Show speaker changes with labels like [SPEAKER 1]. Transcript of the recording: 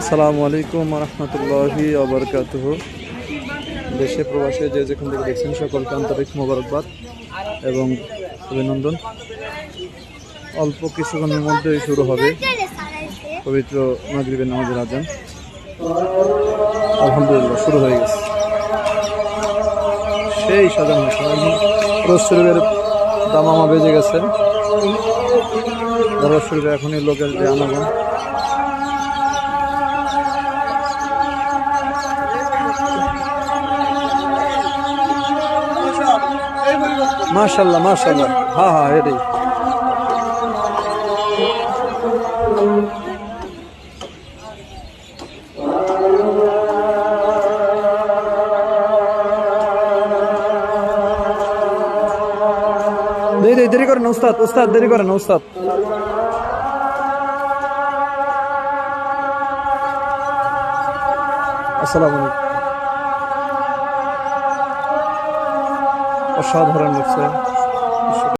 [SPEAKER 1] আসসালামু আলাইকুম রহমতুল্লাহি ওয়া বারাকাতুহু। দেশে প্রবাসে যে যেখান থেকে দেখছেন সকলকে আন্তরিক মোবারকবাদ এবং অভিনন্দন। অল্প কিছুক্ষণের মধ্যেই শুরু হবে পবিত্র মাগরিবের নামাজের আজান। আলহামদুলিল্লাহ শুরু হয়ে গেছে, সেই সাজানো রোজ শরীফের দামামা বেজে গেছে। দরবার শরীফে এখনই লোকের যে আনাগোনা। মাশাআল্লাহ মাশাআল্লাহ, হ্যাঁ হ্যাঁ এটাই। দেরি করেন উস্তাদ, উস্তাদ দেরি করেন উস্তাদ। আসসালামু আলাইকুম। অসাধারণ লাগছে।